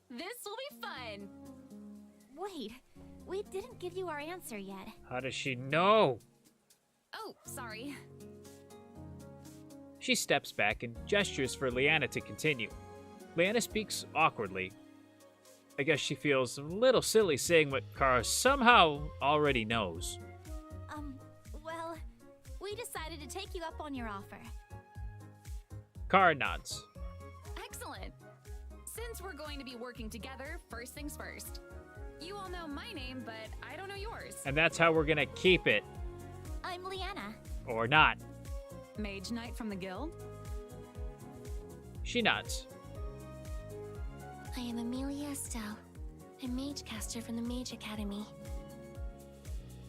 This will be fun. Wait, we didn't give you our answer yet. How does she know? Oh, sorry. She steps back and gestures for Leanna to continue. Leanna speaks awkwardly. I guess she feels a little silly saying what Kara somehow already knows. Well, we decided to take you up on your offer. Kara nods. Excellent. Since we're going to be working together, first things first. You all know my name, but I don't know yours. And that's how we're gonna keep it. I'm Leanna. Or not. Mage-Knight from the guild? She nods. I am Amelia Estelle. I'm Magecaster from the Mage Academy.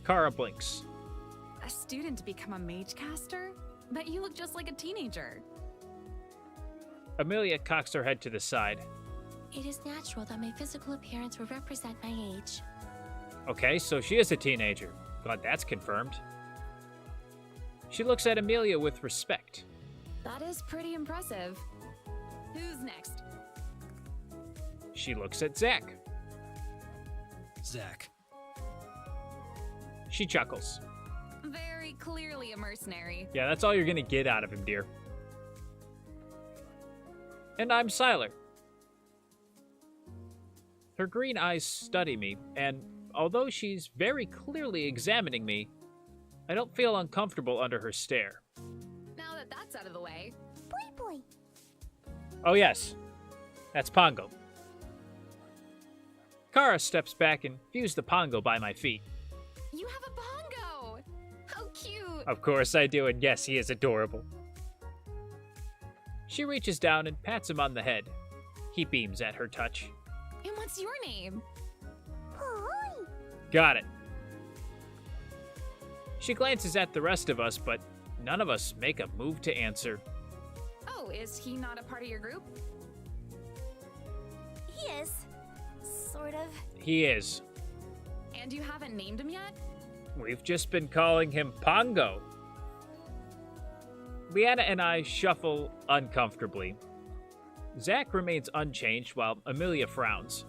Kara blinks. A student to become a Magecaster? But you look just like a teenager. Amelia cocks her head to the side. It is natural that my physical appearance will represent my age. Okay, so she is a teenager. Glad that's confirmed. She looks at Amelia with respect. That is pretty impressive. Who's next? She looks at Zach. Zach. She chuckles. Very clearly a mercenary. Yeah, that's all you're gonna get out of him, dear. And I'm Sylar. Her green eyes study me, and although she's very clearly examining me, I don't feel uncomfortable under her stare. Now that that's out of the way, Boy. Oh yes, that's Pongo. Kara steps back and views the Pongo by my feet. you have a bongo! How cute! Of course I do, and yes, he is adorable. She reaches down and pats him on the head. He beams at her touch. And what's your name? Got it. She glances at the rest of us, but none of us make a move to answer. Oh, is he not a part of your group? He is. Sort of. He is. And you haven't named him yet? We've just been calling him Pongo. Leanna and I shuffle uncomfortably. Zach remains unchanged while Amelia frowns.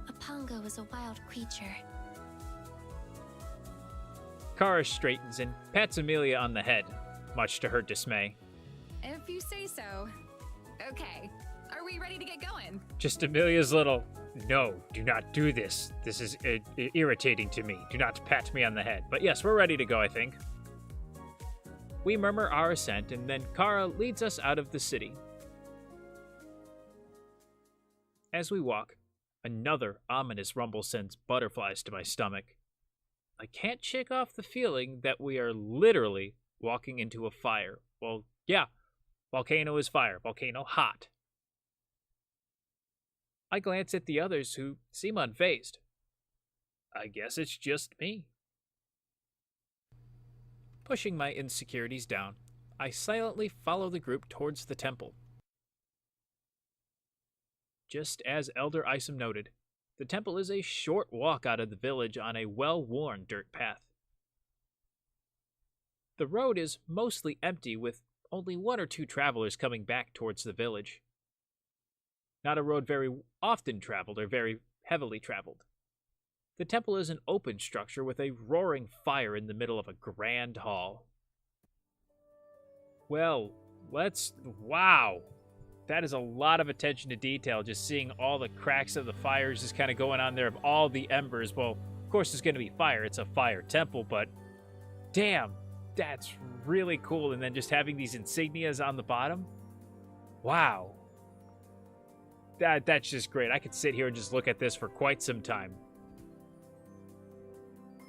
A pongo is a wild creature. Kara straightens and pats Amelia on the head, much to her dismay. If you say so. Okay, are we ready to get going? Just Amelia's little, no, do not do this. This is irritating to me. Do not pat me on the head. But yes, we're ready to go, I think. We murmur our assent, and then Kara leads us out of the city. As we walk, another ominous rumble sends butterflies to my stomach. I can't shake off the feeling that we are literally walking into a fire. Well, yeah, volcano is fire, volcano hot. I glance at the others who seem unfazed. I guess it's just me. Pushing my insecurities down, I silently follow the group towards the temple. Just as Elder Isom noted, the temple is a short walk out of the village on a well-worn dirt path. The road is mostly empty, with only one or two travelers coming back towards the village. Not a road very often traveled or very heavily traveled. The temple is an open structure with a roaring fire in the middle of a grand hall. Well, wow! That is a lot of attention to detail, just seeing all the cracks of the fires just kind of going on there of all the embers. Well, of course it's going to be fire, it's a fire temple, but damn, that's really cool. And then just having these insignias on the bottom. Wow. That's just great. I could sit here and just look at this for quite some time.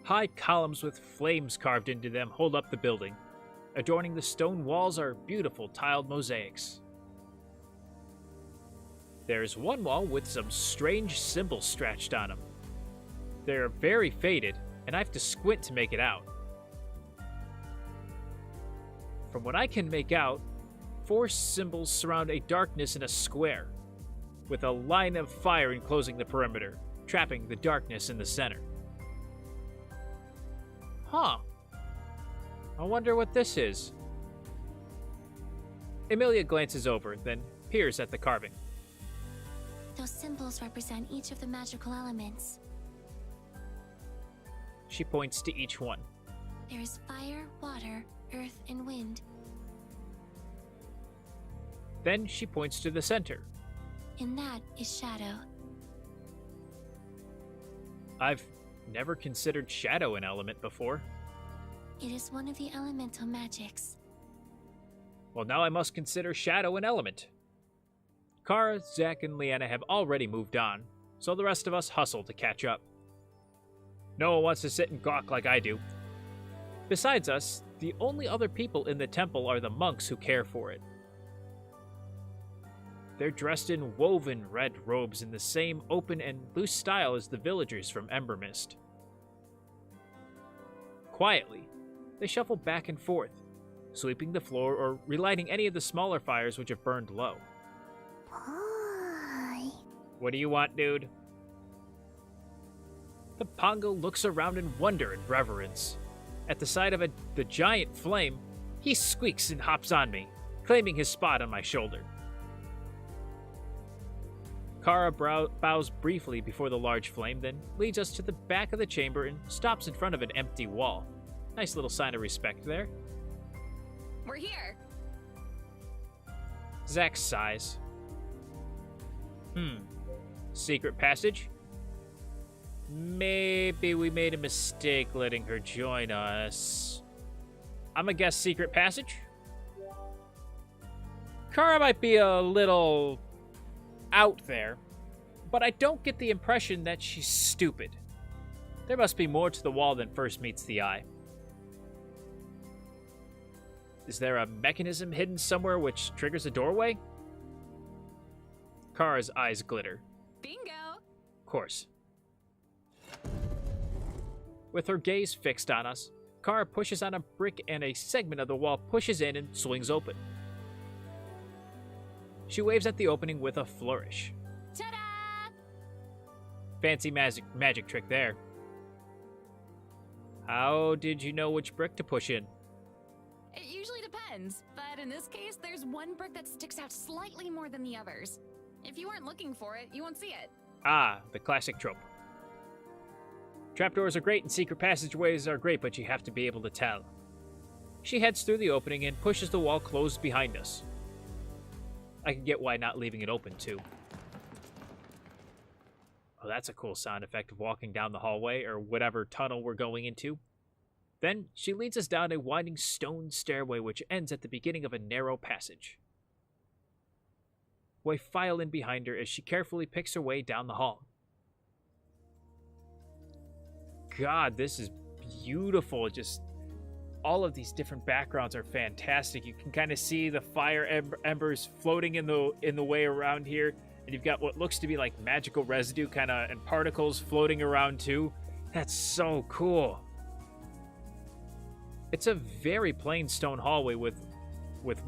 High columns with flames carved into them hold up the building. Adorning the stone walls are beautiful tiled mosaics. There's one wall with some strange symbols scratched on them. They're very faded, and I have to squint to make it out. From what I can make out, 4 symbols surround a darkness in a square, with a line of fire enclosing the perimeter, trapping the darkness in the center. Huh. I wonder what this is. Amelia glances over, then peers at the carving. Those symbols represent each of the magical elements. She points to each one. There is fire, water, earth, and wind. Then she points to the center. And that is shadow. I've never considered shadow an element before. It is one of the elemental magics. Well, now I must consider shadow an element. Kara, Zack, and Leanna have already moved on, so the rest of us hustle to catch up. No one wants to sit and gawk like I do. Besides us, the only other people in the temple are the monks who care for it. They're dressed in woven red robes in the same open and loose style as the villagers from Embermist. Quietly, they shuffle back and forth, sweeping the floor or relighting any of the smaller fires which have burned low. Boy. What do you want, dude? The Pongo looks around in wonder and reverence. At the sight of the giant flame, he squeaks and hops on me, claiming his spot on my shoulder. Kara bows briefly before the large flame, then leads us to the back of the chamber and stops in front of an empty wall. Nice little sign of respect there. We're here. Zack sighs. Secret passage? Maybe we made a mistake letting her join us. I'm gonna guess secret passage? Kara might be a little out there, but I don't get the impression that she's stupid. There must be more to the wall than first meets the eye. Is there a mechanism hidden somewhere which triggers a doorway? Kara's eyes glitter. Bingo! Of course. With her gaze fixed on us, Kara pushes on a brick and a segment of the wall pushes in and swings open. She waves at the opening with a flourish. Ta-da! Fancy magic trick there. How did you know which brick to push in? It usually depends, but in this case, there's one brick that sticks out slightly more than the others. If you weren't looking for it, you won't see it. Ah, the classic trope. Trapdoors are great and secret passageways are great, but you have to be able to tell. She heads through the opening and pushes the wall closed behind us. I can get why not leaving it open, too. Oh, that's a cool sound effect of walking down the hallway or whatever tunnel we're going into. Then she leads us down a winding stone stairway which ends at the beginning of a narrow passage. We file in behind her as she carefully picks her way down the hall. God, this is beautiful. Just all of these different backgrounds are fantastic. You can kind of see the fire embers floating in the way around here, and you've got what looks to be like magical residue kind of and particles floating around too. That's so cool. It's a very plain stone hallway with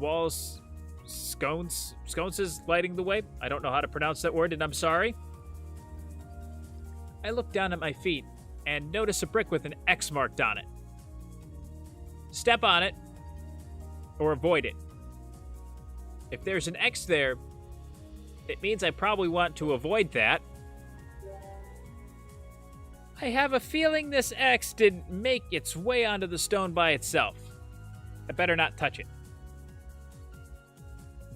walls, sconces lighting the way. I don't know how to pronounce that word, and I'm sorry. I look down at my feet and notice a brick with an X marked on it. Step on it, or avoid it. If there's an X there, it means I probably want to avoid that. I have a feeling this X didn't make its way onto the stone by itself. I better not touch it.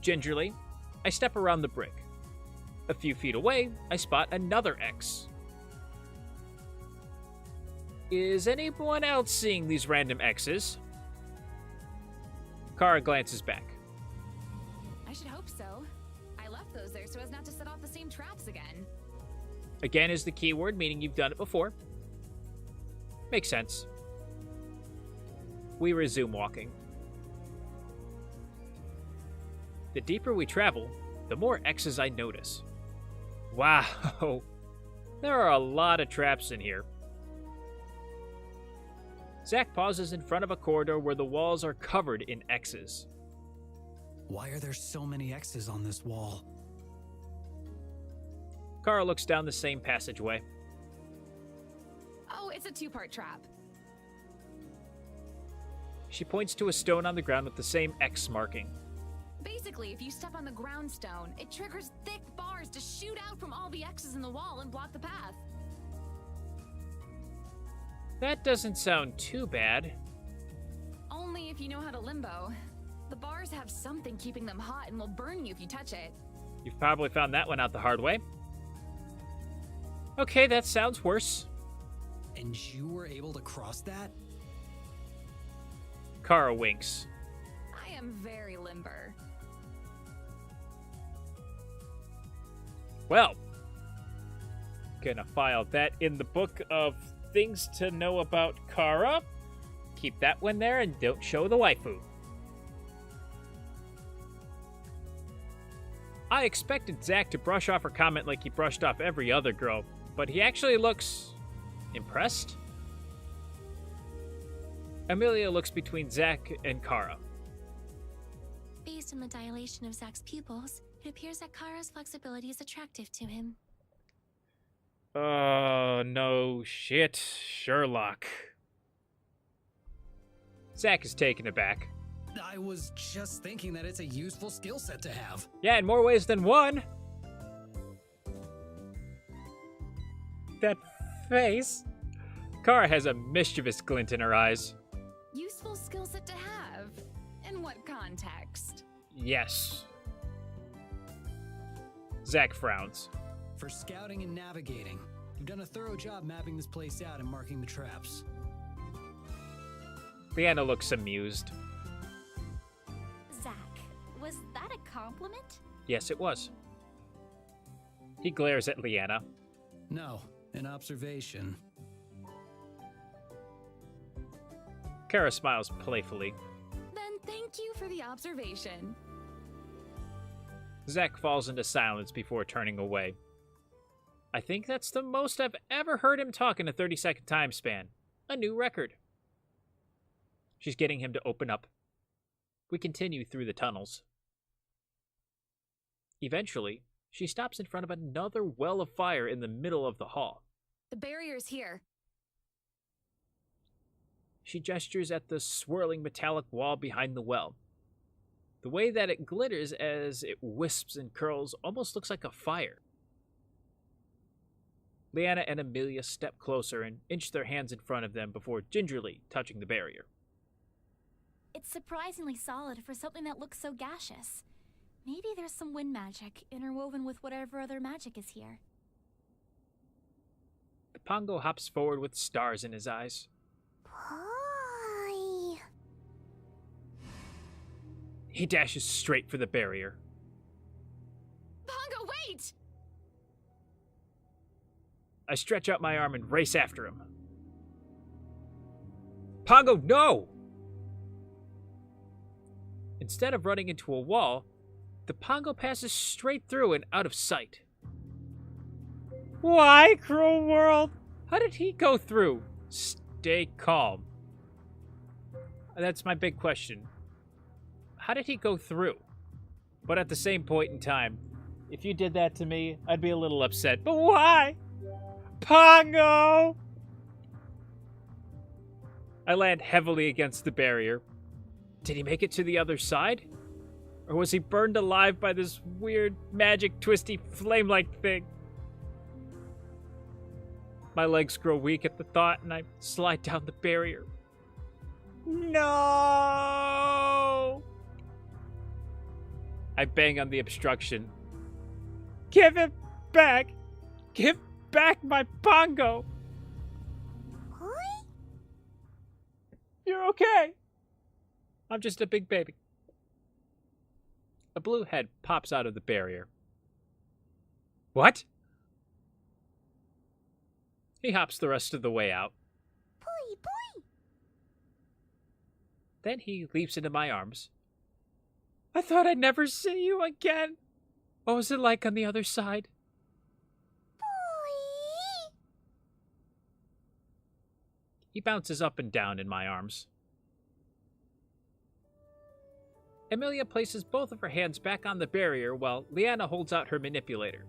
Gingerly, I step around the brick. A few feet away, I spot another X. Is anyone else seeing these random X's? Kara glances back. I should hope so. I left those there so as not to set off the same traps again. Again is the keyword, meaning you've done it before. Makes sense. We resume walking. The deeper we travel, the more X's I notice. Wow, there are a lot of traps in here. Zack pauses in front of a corridor where the walls are covered in X's. Why are there so many X's on this wall? Kara looks down the same passageway. Oh, it's a two-part trap. She points to a stone on the ground with the same X marking. Basically, if you step on the ground stone, it triggers thick bars to shoot out from all the X's in the wall and block the path. That doesn't sound too bad. Only if you know how to limbo. The bars have something keeping them hot and will burn you if you touch it. You've probably found that one out the hard way. Okay, that sounds worse. And you were able to cross that? Kara winks. I am very limber. Well, gonna file that in the book of things to know about Kara. Keep that one there and don't show the waifu. I expected Zach to brush off her comment like he brushed off every other girl, but he actually looks impressed. Amelia looks between Zach and Kara. Based on the dilation of Zach's pupils, it appears that Kara's flexibility is attractive to him. Oh, no shit, Sherlock. Zach is taken aback. I was just thinking that it's a useful skill set to have. Yeah, in more ways than one. That face. Kara has a mischievous glint in her eyes. Useful skill set to have. In what context? Yes. Zach frowns. For scouting and navigating, you've done a thorough job mapping this place out and marking the traps. Leanna looks amused. Zach, was that a compliment? Yes, it was. He glares at Leanna. No, an observation. Kara smiles playfully. Then thank you for the observation. Zach falls into silence before turning away. I think that's the most I've ever heard him talk in a 30-second time span. A new record. She's getting him to open up. We continue through the tunnels. Eventually, she stops in front of another well of fire in the middle of the hall. The barrier's here. She gestures at the swirling metallic wall behind the well. The way that it glitters as it wisps and curls almost looks like a fire. Leanna and Amelia step closer and inch their hands in front of them before gingerly touching the barrier. It's surprisingly solid for something that looks so gaseous. Maybe there's some wind magic interwoven with whatever other magic is here. The Pongo hops forward with stars in his eyes. Boy. He dashes straight for the barrier. Pongo, wait! I stretch out my arm and race after him. Pongo, no! Instead of running into a wall, the Pongo passes straight through and out of sight. Why, cruel world? How did he go through? Stay calm. That's my big question. How did he go through? But at the same point in time, if you did that to me, I'd be a little upset. But why? Pongo! I land heavily against the barrier. Did he make it to the other side? Or was he burned alive by this weird, magic, twisty, flame-like thing? My legs grow weak at the thought, and I slide down the barrier. No! I bang on the obstruction. Give it back! Give back my Pongo! Boy? You're okay. I'm just a big baby. A blue head pops out of the barrier. What? He hops the rest of the way out. Boy, boy. Then he leaps into my arms. I thought I'd never see you again. What was it like on the other side? Boy. He bounces up and down in my arms. Amelia places both of her hands back on the barrier while Leanna holds out her manipulator.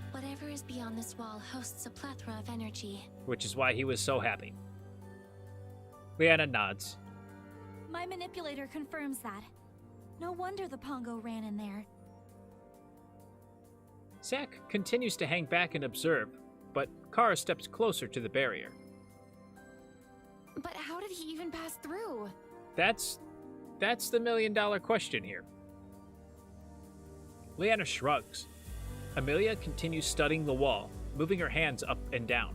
Whatever is beyond this wall hosts a plethora of energy. Which is why he was so happy. Leanna nods. My manipulator confirms that. No wonder the Pongo ran in there. Zack continues to hang back and observe, but Kara steps closer to the barrier. But how did he even pass through? That's the million-dollar question here. Leanna shrugs. Amelia continues studying the wall, moving her hands up and down.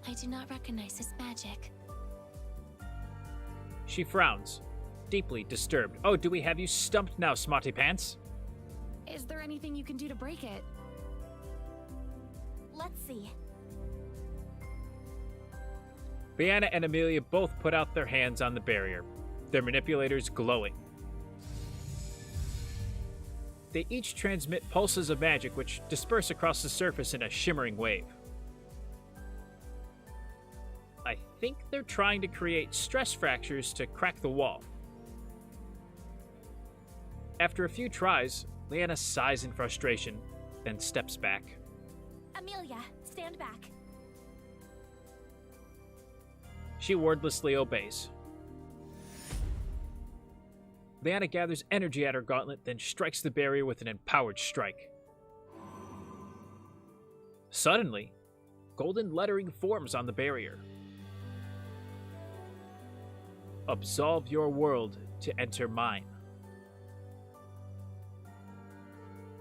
I do not recognize this magic. She frowns, deeply disturbed. Oh, do we have you stumped now, Smarty Pants? Is there anything you can do to break it? Let's see. Leanna and Amelia both put out their hands on the barrier, their manipulators glowing. They each transmit pulses of magic which disperse across the surface in a shimmering wave. I think they're trying to create stress fractures to crack the wall. After a few tries, Leanna sighs in frustration, then steps back. Amelia, stand back. She wordlessly obeys. Leanna gathers energy at her gauntlet, then strikes the barrier with an empowered strike. Suddenly, golden lettering forms on the barrier. Absolve your world to enter mine.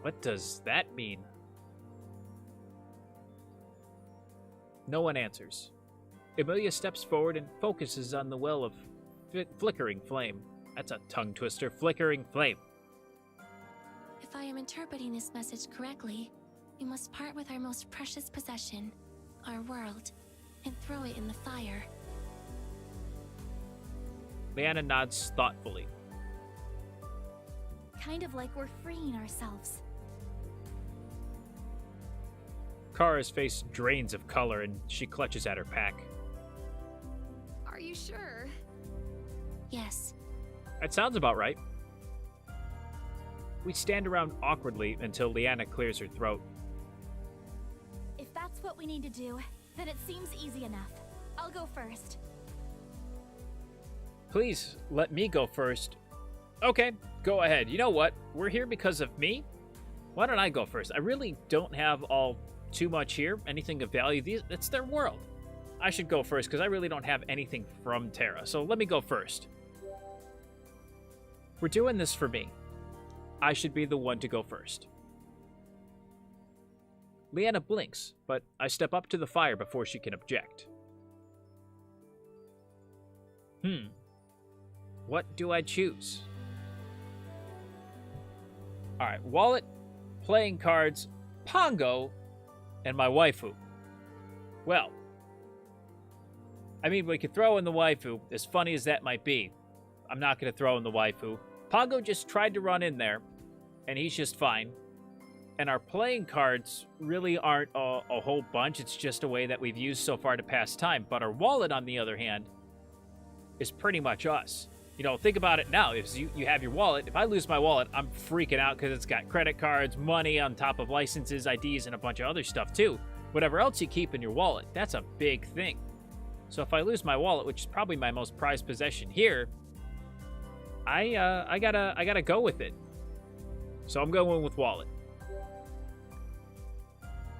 What does that mean? No one answers. Amelia steps forward and focuses on the well of flickering flame. That's a tongue twister. Flickering flame. If I am interpreting this message correctly, we must part with our most precious possession, our world, and throw it in the fire. Leanna nods thoughtfully. Kind of like we're freeing ourselves. Kara's face drains of color and she clutches at her pack. Are you sure? Yes. That sounds about right. We stand around awkwardly until Leanna clears her throat. If that's what we need to do, then it seems easy enough. I'll go first. Please, let me go first. Okay, go ahead. You know what? We're here because of me. Why don't I go first? I really don't have all too much here, anything of value. It's their world. I should go first because I really don't have anything from Terra. So let me go first. We're doing this for me. I should be the one to go first. Leanna blinks, but I step up to the fire before she can object. What do I choose? Alright, wallet, playing cards, Pongo, and my waifu. Well, I mean, we could throw in the waifu, as funny as that might be. I'm not going to throw in the waifu. Pongo just tried to run in there, and he's just fine. And our playing cards really aren't a whole bunch. It's just a way that we've used so far to pass time. But our wallet, on the other hand, is pretty much us. You know, think about it now. If you have your wallet, if I lose my wallet, I'm freaking out because it's got credit cards, money on top of licenses, IDs, and a bunch of other stuff too. Whatever else you keep in your wallet, that's a big thing. So if I lose my wallet, which is probably my most prized possession here, I gotta go with it. So I'm going with wallet.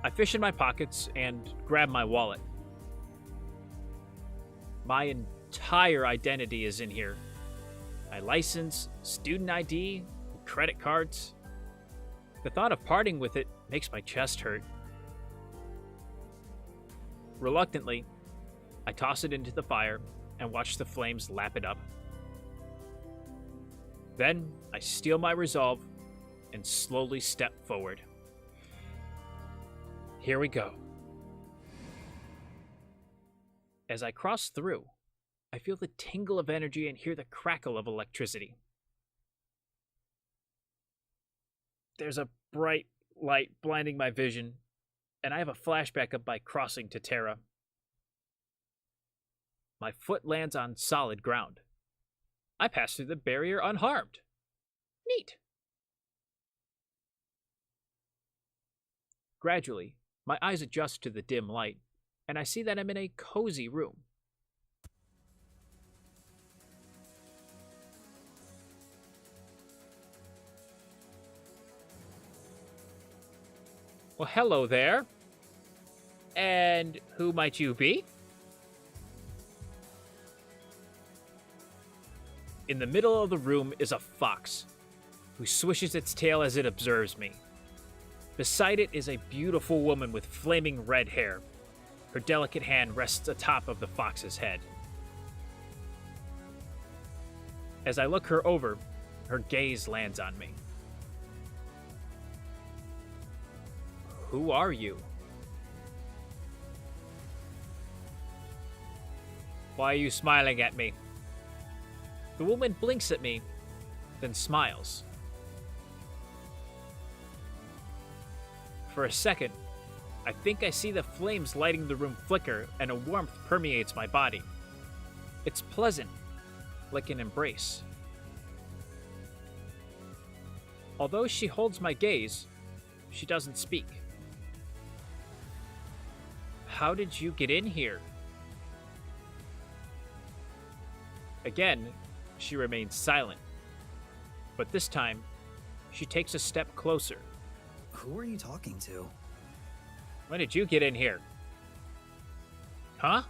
I fish in my pockets and grab my wallet. My entire identity is in here. My license, student ID, credit cards. The thought of parting with it makes my chest hurt. Reluctantly, I toss it into the fire and watch the flames lap it up. Then I steel my resolve and slowly step forward. Here we go. As I cross through, I feel the tingle of energy and hear the crackle of electricity. There's a bright light blinding my vision, and I have a flashback of my crossing to Terra. My foot lands on solid ground. I pass through the barrier unharmed. Neat. Gradually, my eyes adjust to the dim light, and I see that I'm in a cozy room. Well, hello there. And who might you be? In the middle of the room is a fox, who swishes its tail as it observes me. Beside it is a beautiful woman with flaming red hair. Her delicate hand rests atop of the fox's head. As I look her over, her gaze lands on me. Who are you? Why are you smiling at me? The woman blinks at me, then smiles. For a second, I think I see the flames lighting the room flicker and a warmth permeates my body. It's pleasant, like an embrace. Although she holds my gaze, she doesn't speak. How did you get in here? Again, she remains silent. But this time, she takes a step closer. Who are you talking to? When did you get in here? Huh?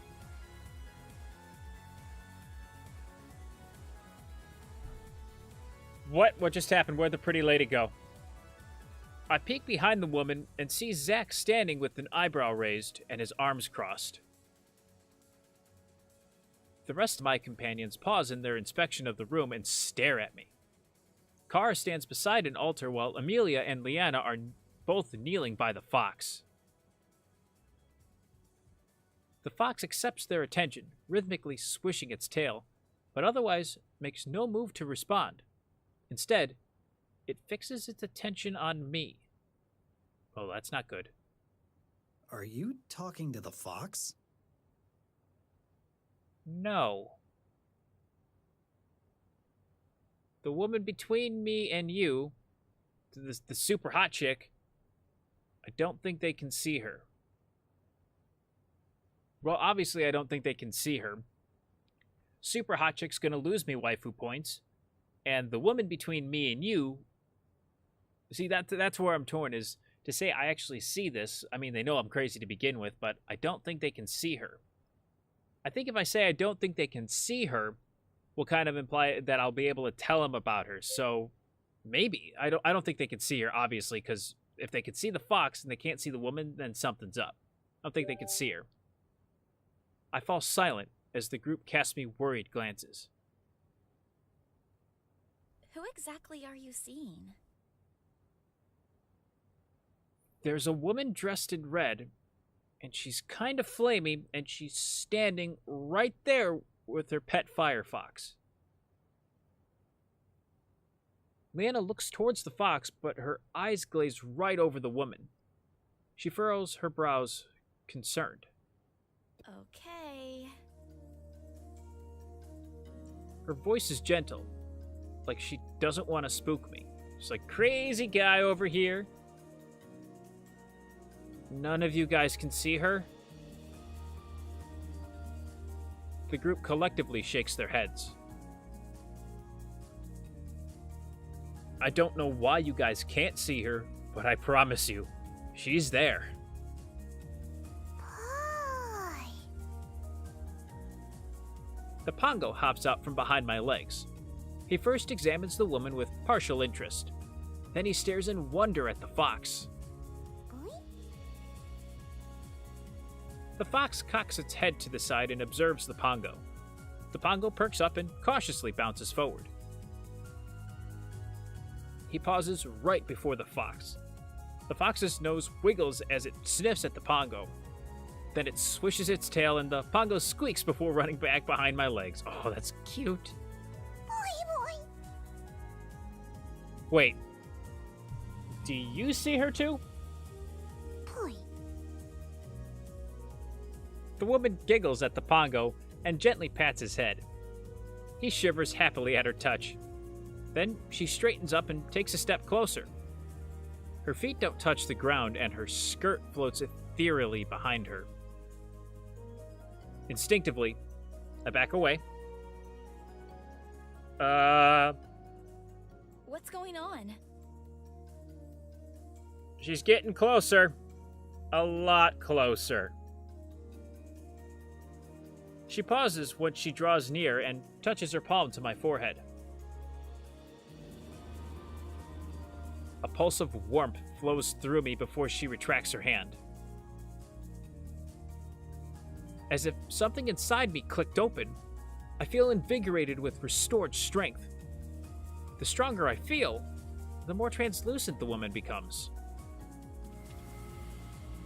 What just happened? Where'd the pretty lady go? I peek behind the woman and see Zack standing with an eyebrow raised and his arms crossed. The rest of my companions pause in their inspection of the room and stare at me. Kara stands beside an altar while Amelia and Leanna are both kneeling by the fox. The fox accepts their attention, rhythmically swishing its tail, but otherwise makes no move to respond. Instead, it fixes its attention on me. Oh, that's not good. Are you talking to the fox? No. The woman between me and you, the super hot chick, I don't think they can see her. Well, obviously I don't think they can see her. Super hot chick's gonna lose me waifu points. And the woman between me and you, see, that's where I'm torn, is to say I actually see this. I mean, they know I'm crazy to begin with, but I don't think they can see her. I think if I say I don't think they can see her, will kind of imply that I'll be able to tell them about her. So maybe. I don't think they can see her, obviously, because if they could see the fox and they can't see the woman, then something's up. I don't think they can see her. I fall silent as the group casts me worried glances. Who exactly are you seeing? There's a woman dressed in red, and she's kind of flamey, and she's standing right there with her pet firefox. Leanna looks towards the fox, but her eyes glaze right over the woman. She furrows her brows, concerned. Okay. Her voice is gentle, like she doesn't want to spook me. She's like, crazy guy over here. None of you guys can see her? The group collectively shakes their heads. I don't know why you guys can't see her, but I promise you, she's there. Boy. The Pongo hops out from behind my legs. He first examines the woman with partial interest. Then he stares in wonder at the fox. The fox cocks its head to the side and observes the Pongo. The Pongo perks up and cautiously bounces forward. He pauses right before the fox. The fox's nose wiggles as it sniffs at the Pongo. Then it swishes its tail and the Pongo squeaks before running back behind my legs. Oh, that's cute. Boy. Wait. Do you see her too? Boy. The woman giggles at the Pongo and gently pats his head. He shivers happily at her touch. Then she straightens up and takes a step closer. Her feet don't touch the ground and her skirt floats ethereally behind her. Instinctively, I back away. What's going on? She's getting closer. A lot closer. She pauses when she draws near and touches her palm to my forehead. A pulse of warmth flows through me before she retracts her hand. As if something inside me clicked open, I feel invigorated with restored strength. The stronger I feel, the more translucent the woman becomes.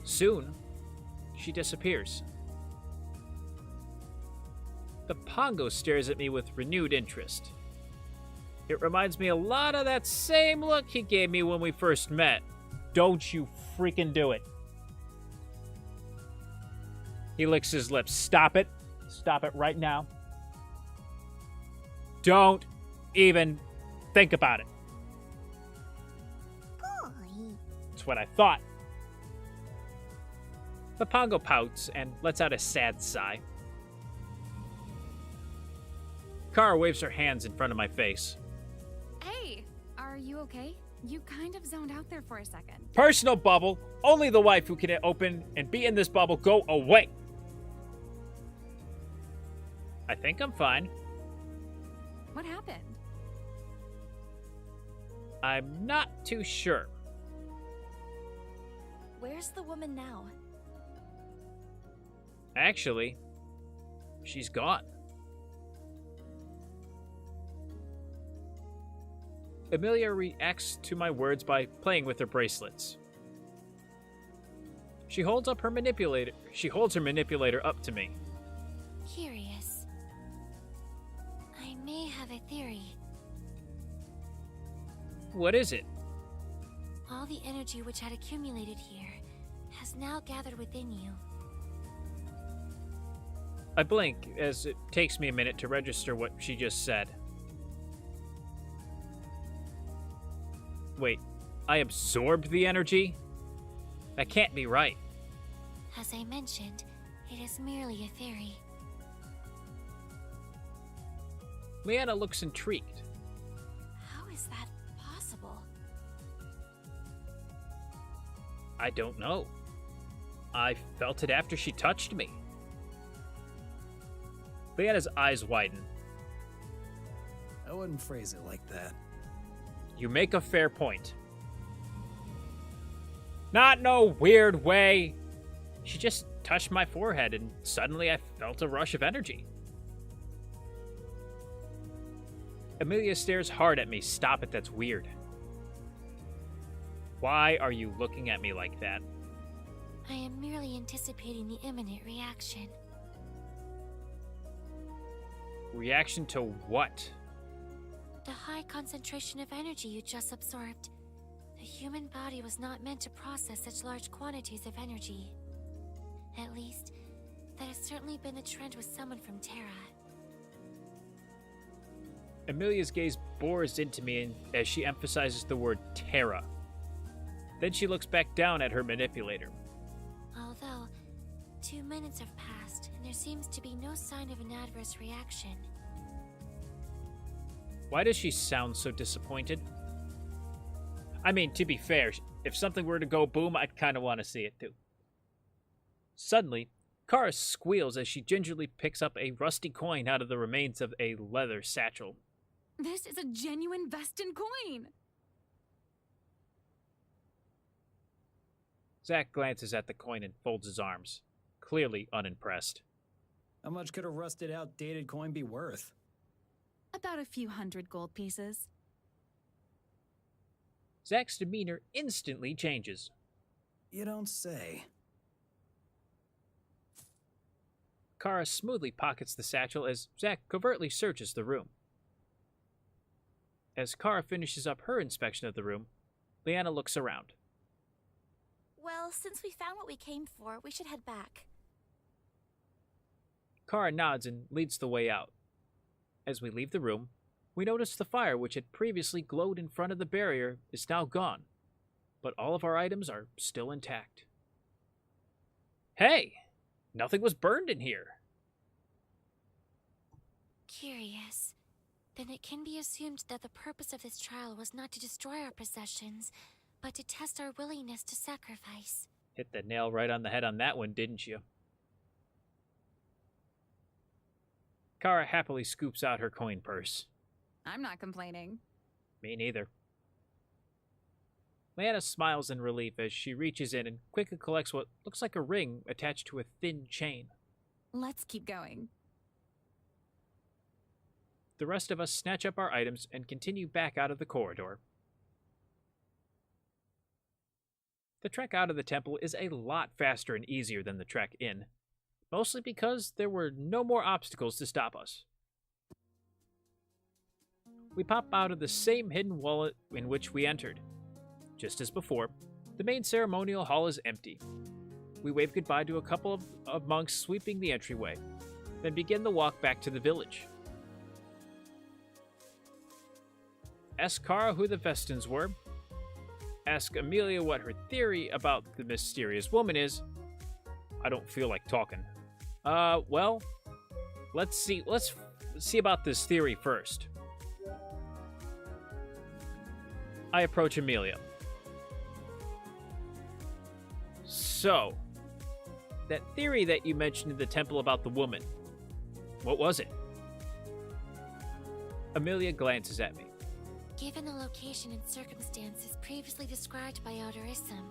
Soon, she disappears. The Pongo stares at me with renewed interest. It reminds me a lot of that same look he gave me when we first met. Don't you freaking do it. He licks his lips. Stop it. Stop it right now. Don't even think about it. That's what I thought. The Pongo pouts and lets out a sad sigh. Kara waves her hands in front of my face. Hey, are you okay? You kind of zoned out there for a second. Personal bubble. Only the wife who can open and be in this bubble. Go away. I think I'm fine. What happened? I'm not too sure. Where's the woman now? Actually, she's gone. Amelia reacts to my words by playing with her bracelets. She holds her manipulator up to me. Curious. I may have a theory. What is it? All the energy which had accumulated here has now gathered within you. I blink as it takes me a minute to register what she just said. Wait, I absorbed the energy? That can't be right. As I mentioned, it is merely a theory. Leanna looks intrigued. How is that possible? I don't know. I felt it after she touched me. Leanna's eyes widen. I wouldn't phrase it like that. You make a fair point. Not no weird way. She just touched my forehead and suddenly I felt a rush of energy. Amelia stares hard at me. Stop it, that's weird. Why are you looking at me like that? I am merely anticipating the imminent reaction. Reaction to what? The high concentration of energy you just absorbed. The human body was not meant to process such large quantities of energy. At least, that has certainly been the trend with someone from Terra. Amelia's gaze bores into me as she emphasizes the word Terra. Then she looks back down at her manipulator. Although, 2 minutes have passed, and there seems to be no sign of an adverse reaction. Why does she sound so disappointed? I mean, to be fair, if something were to go boom, I'd kind of want to see it too. Suddenly, Kara squeals as she gingerly picks up a rusty coin out of the remains of a leather satchel. This is a genuine Vestin coin! Zack glances at the coin and folds his arms, clearly unimpressed. How much could a rusted out dated coin be worth? About a few hundred gold pieces. Zack's demeanor instantly changes. You don't say. Kara smoothly pockets the satchel as Zack covertly searches the room. As Kara finishes up her inspection of the room, Leanna looks around. Well, since we found what we came for, we should head back. Kara nods and leads the way out. As we leave the room, we notice the fire which had previously glowed in front of the barrier is now gone, but all of our items are still intact. Hey! Nothing was burned in here. Curious. Then it can be assumed that the purpose of this trial was not to destroy our possessions, but to test our willingness to sacrifice. Hit the nail right on the head on that one, didn't you? Kara happily scoops out her coin purse. I'm not complaining. Me neither. Leanna smiles in relief as she reaches in and quickly collects what looks like a ring attached to a thin chain. Let's keep going. The rest of us snatch up our items and continue back out of the corridor. The trek out of the temple is a lot faster and easier than the trek in, mostly because there were no more obstacles to stop us. We pop out of the same hidden wallet in which we entered. Just as before, the main ceremonial hall is empty. We wave goodbye to a couple of monks sweeping the entryway, then begin the walk back to the village. Ask Kara who the Vestins were. Ask Amelia what her theory about the mysterious woman is. I don't feel like talking. Well, let's see about this theory first. I approach Amelia. So, that theory that you mentioned in the temple about the woman, what was it? Amelia glances at me. Given the location and circumstances previously described by Odorism,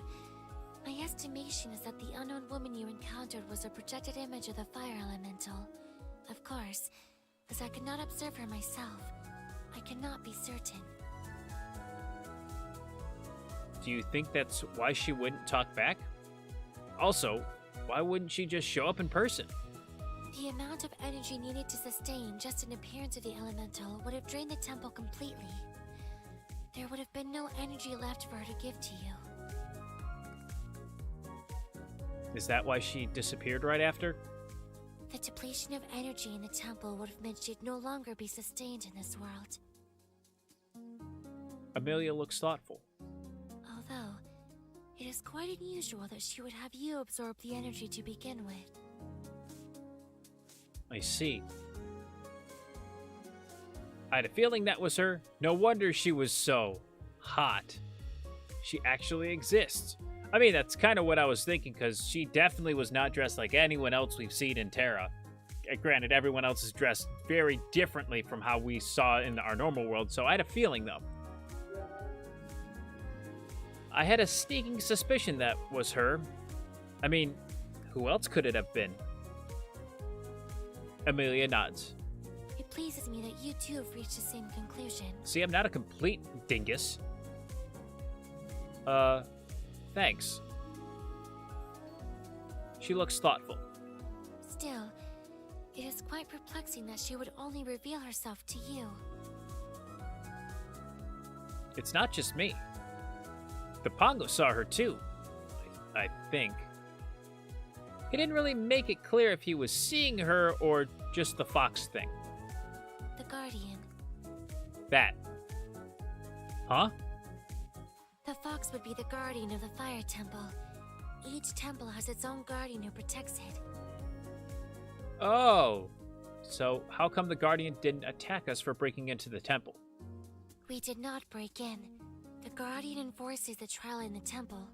my estimation is that the unknown woman you encountered was a projected image of the fire elemental. Of course, as I could not observe her myself, I cannot be certain. Do you think that's why she wouldn't talk back? Also, why wouldn't she just show up in person? The amount of energy needed to sustain just an appearance of the elemental would have drained the temple completely. There would have been no energy left for her to give to you. Is that why she disappeared right after? The depletion of energy in the temple would have meant she'd no longer be sustained in this world. Amelia looks thoughtful. Although, it is quite unusual that she would have you absorb the energy to begin with. I see. I had a feeling that was her. No wonder she was so hot. She actually exists. I mean, that's kind of what I was thinking, because she definitely was not dressed like anyone else we've seen in Terra. Granted, everyone else is dressed very differently from how we saw in our normal world, so I had a feeling, though. I had a sneaking suspicion that was her. I mean, who else could it have been? Amelia nods. It pleases me that you too have reached the same conclusion. See, I'm not a complete dingus. Thanks. She looks thoughtful. Still, it is quite perplexing that she would only reveal herself to you. It's not just me. The Pongo saw her too, I think. He didn't really make it clear if he was seeing her or just the fox thing. The Guardian. That. Huh? The fox would be the guardian of the fire temple. Each temple has its own guardian who protects it. Oh. So how come the Guardian didn't attack us for breaking into the temple? We did not break in. The guardian enforces the trial in the temple.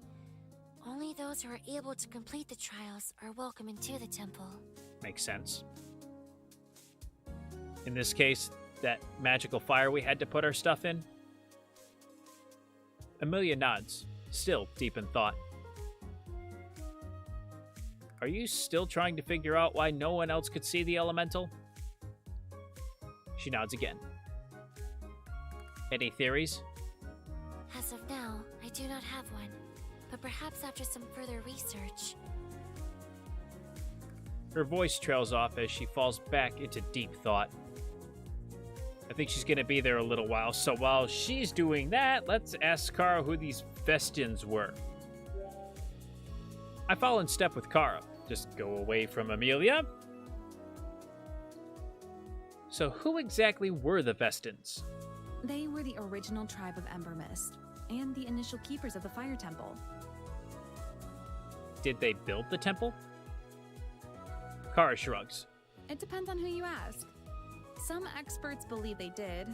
Only those who are able to complete the trials are welcome into the temple. Makes sense. In this case, that magical fire we had to put our stuff in? Amelia nods, still deep in thought. Are you still trying to figure out why no one else could see the elemental? She nods again. Any theories? As of now, I do not have one, but perhaps after some further research. Her voice trails off as she falls back into deep thought. I think she's going to be there a little while, so while she's doing that, let's ask Kara who these Vestins were. I fall in step with Kara. Just go away from Amelia. So who exactly were the Vestins? They were the original tribe of Ember Mist, and the initial keepers of the Fire Temple. Did they build the temple? Kara shrugs. It depends on who you ask. Some experts believe they did.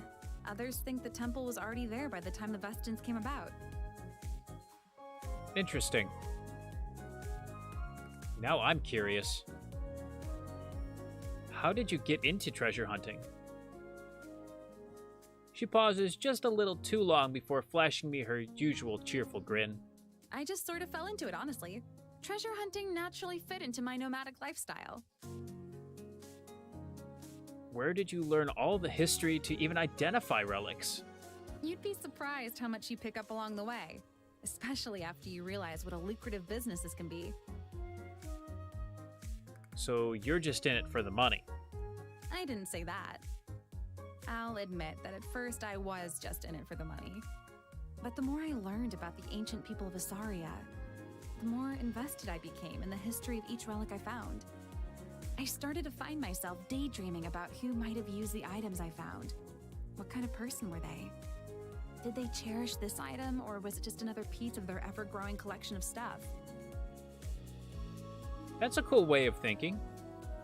Others think the temple was already there by the time the Vestins came about. Interesting. Now I'm curious. How did you get into treasure hunting? She pauses just a little too long before flashing me her usual cheerful grin. I just sort of fell into it, honestly. Treasure hunting naturally fit into my nomadic lifestyle. Where did you learn all the history to even identify relics? You'd be surprised how much you pick up along the way, especially after you realize what a lucrative business this can be. So you're just in it for the money. I didn't say that. I'll admit that at first I was just in it for the money. But the more I learned about the ancient people of Asaria, the more invested I became in the history of each relic I found. I started to find myself daydreaming about who might have used the items I found. What kind of person were they? Did they cherish this item, or was it just another piece of their ever-growing collection of stuff? That's a cool way of thinking.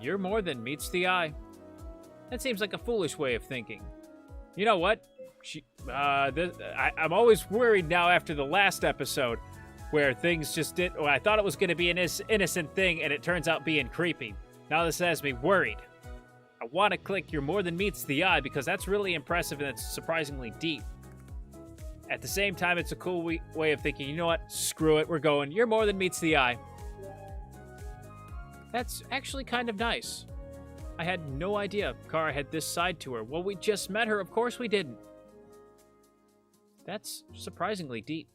You're more than meets the eye. That seems like a foolish way of thinking. You know what? I'm always worried now after the last episode where things just did. Well, I thought it was going to be an innocent thing, and it turns out being creepy. Now this has me worried. I want to click "You're more than meets the eye" because that's really impressive and it's surprisingly deep. At the same time, it's a cool way of thinking. You know what? Screw it. We're going. You're more than meets the eye. That's actually kind of nice. I had no idea Kara had this side to her. Well, we just met her. Of course we didn't. That's surprisingly deep.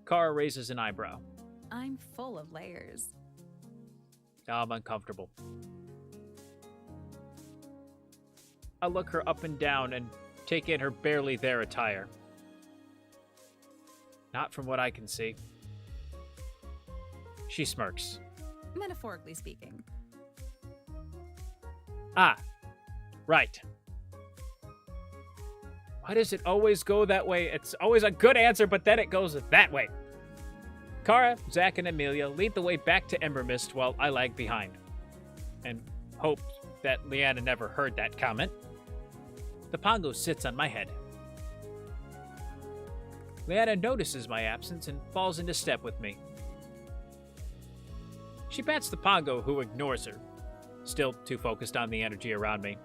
Kara raises an eyebrow. I'm full of layers. I'm uncomfortable. I look her up and down and take in her barely there attire. Not from what I can see. She smirks. Metaphorically speaking. Ah, right. Why does it always go that way? It's always a good answer, but then it goes that way. Kara, Zack, and Amelia lead the way back to Ember Mist while I lag behind. And hope that Leanna never heard that comment. The Pongo sits on my head. Leanna notices my absence and falls into step with me. She pats the Pongo, who ignores her, still too focused on the energy around me.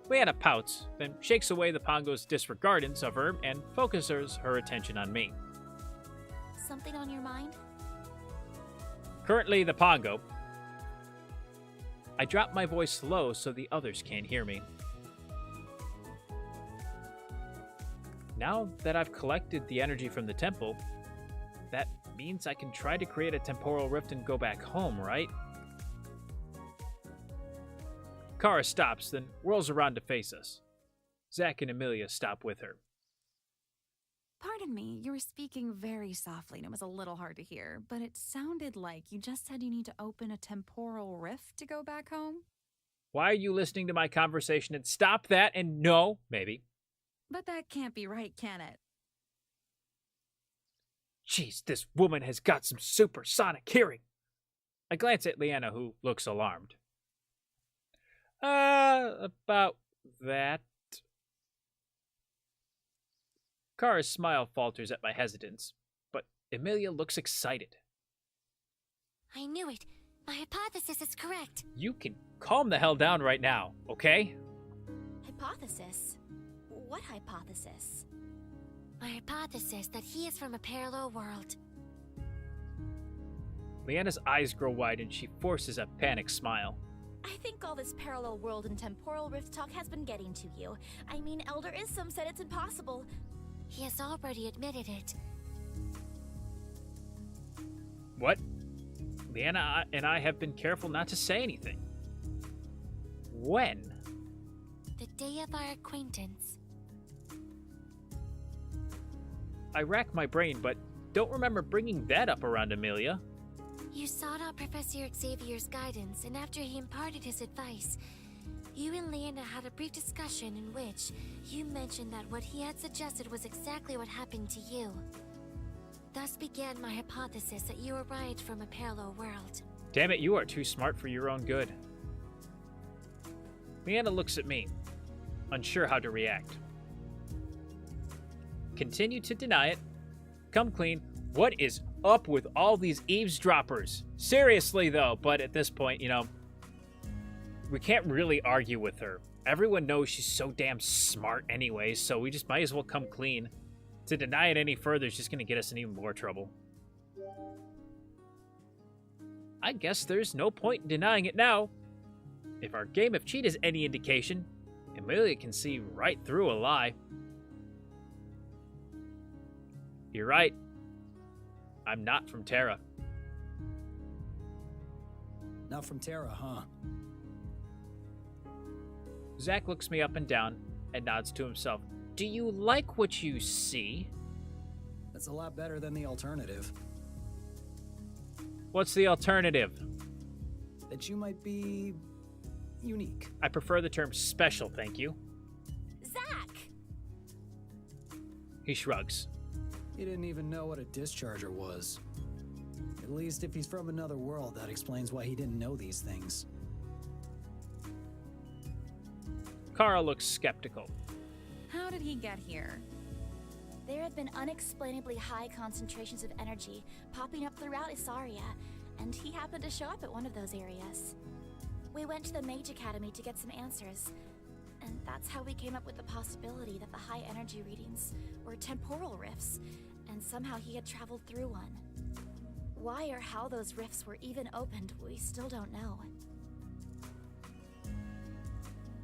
Leanna pouts, then shakes away the Pongo's disregardance of her and focuses her attention on me. Something on your mind? Currently the Pongo. I drop my voice low so the others can't hear me. Now that I've collected the energy from the temple, that means I can try to create a temporal rift and go back home, right? Kara stops, then whirls around to face us. Zack and Amelia stop with her. Pardon me, you were speaking very softly and it was a little hard to hear, but it sounded like you just said you need to open a temporal rift to go back home? Why are you listening to my conversation? And stop that and no, maybe. But that can't be right, can it? Jeez, this woman has got some supersonic hearing. I glance at Leanna, who looks alarmed. About that. Kara's smile falters at my hesitance, but Amelia looks excited. I knew it. My hypothesis is correct. You can calm the hell down right now, okay? Hypothesis? What hypothesis? My hypothesis that he is from a parallel world. Leanna's eyes grow wide and she forces a panicked smile. I think all this parallel world and temporal rift talk has been getting to you. I mean, Elder Isum said it's impossible. He has already admitted it. What? Leanna and I have been careful not to say anything. When? The day of our acquaintance. I rack my brain, but don't remember bringing that up around Amelia. You sought out Professor Xavier's guidance, and after he imparted his advice, you and Leanna had a brief discussion in which you mentioned that what he had suggested was exactly what happened to you. Thus began my hypothesis that you arrived from a parallel world. Damn it, you are too smart for your own good. Leanna looks at me, unsure how to react. Continue to deny it, Come clean. What is up with all these eavesdroppers? Seriously, though, but at this point, you know, we can't really argue with her. Everyone knows she's so damn smart anyway, so we just might as well come clean. To deny it any further is just going to get us in even more trouble. I guess there's no point in denying it now. If our game of cheat is any indication, Amelia can see right through a lie. You're right. I'm not from Terra. Not from Terra, huh? Zach looks me up and down and nods to himself. Do you like what you see? That's a lot better than the alternative. What's the alternative? That you might be unique. I prefer the term special, thank you. Zach! He shrugs. He didn't even know what a discharger was. At least if he's from another world, that explains why he didn't know these things. Kara looks skeptical. How did he get here? There have been unexplainably high concentrations of energy popping up throughout Isaria, and he happened to show up at one of those areas. We went to the Mage Academy to get some answers, and that's how we came up with the possibility that the high energy readings were temporal rifts, and somehow he had traveled through one. Why or how those rifts were even opened, we still don't know.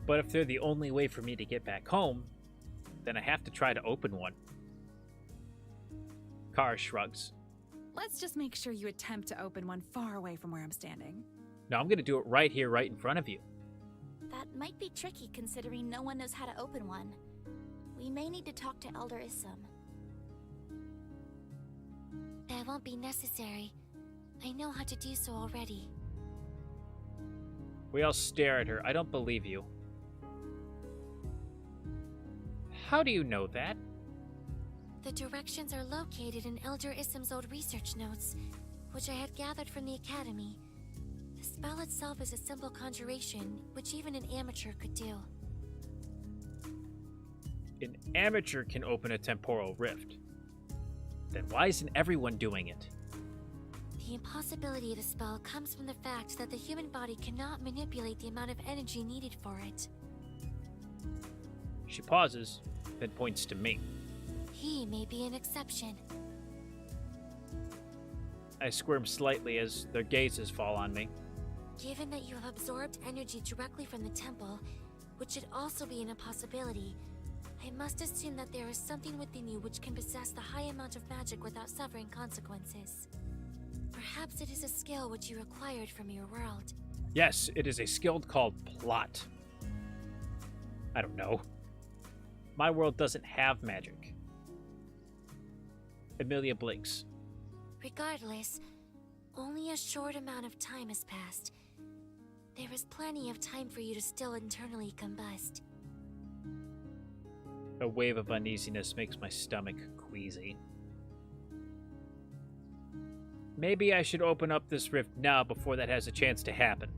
But if they're the only way for me to get back home, then I have to try to open one. Kara shrugs. Let's just make sure you attempt to open one far away from where I'm standing. No, I'm going to do it right here, right in front of you. That might be tricky considering no one knows how to open one. We may need to talk to Elder Issam. That won't be necessary. I know how to do so already. We all stare at her. I don't believe you. How do you know that? The directions are located in Elder Issam's old research notes, which I had gathered from the Academy. The spell itself is a simple conjuration, which even an amateur could do. An amateur can open a temporal rift. Then why isn't everyone doing it? The impossibility of the spell comes from the fact that the human body cannot manipulate the amount of energy needed for it. She pauses, then points to me. He may be an exception. I squirm slightly as their gazes fall on me. Given that you have absorbed energy directly from the temple, which should also be an impossibility, I must assume that there is something within you which can possess the high amount of magic without suffering consequences. Perhaps it is a skill which you acquired from your world. Yes, it is a skill called plot. I don't know. My world doesn't have magic. Amelia blinks. Regardless, only a short amount of time has passed. There is plenty of time for you to still internally combust. A wave of uneasiness makes my stomach queasy. Maybe I should open up this rift now before that has a chance to happen.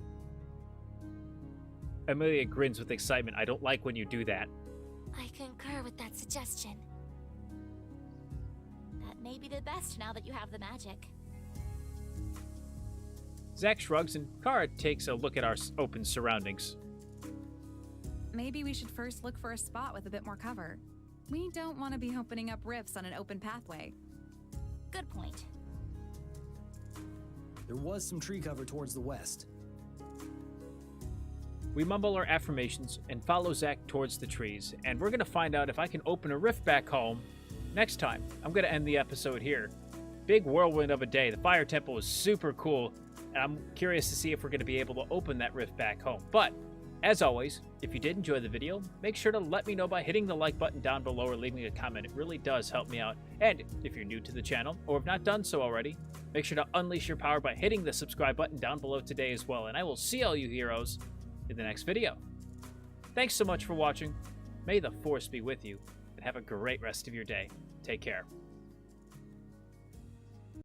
Amelia grins with excitement. I don't like when you do that. I concur with that suggestion. That may be the best now that you have the magic. Zach shrugs and Kara takes a look at our open surroundings. Maybe we should first look for a spot with a bit more cover. We don't want to be opening up rifts on an open pathway. Good point. There was some tree cover towards the west. We mumble our affirmations and follow Zach towards the trees, and we're going to find out if I can open a rift back home next time. I'm going to end the episode here. Big whirlwind of a day. The fire temple was super cool, and I'm curious to see if we're going to be able to open that rift back home. But, as always, if you did enjoy the video, make sure to let me know by hitting the like button down below or leaving a comment. It really does help me out. And if you're new to the channel, or have not done so already, make sure to unleash your power by hitting the subscribe button down below today as well. And I will see all you heroes in the next video. Thanks so much for watching. May the Force be with you, and have a great rest of your day. Take care.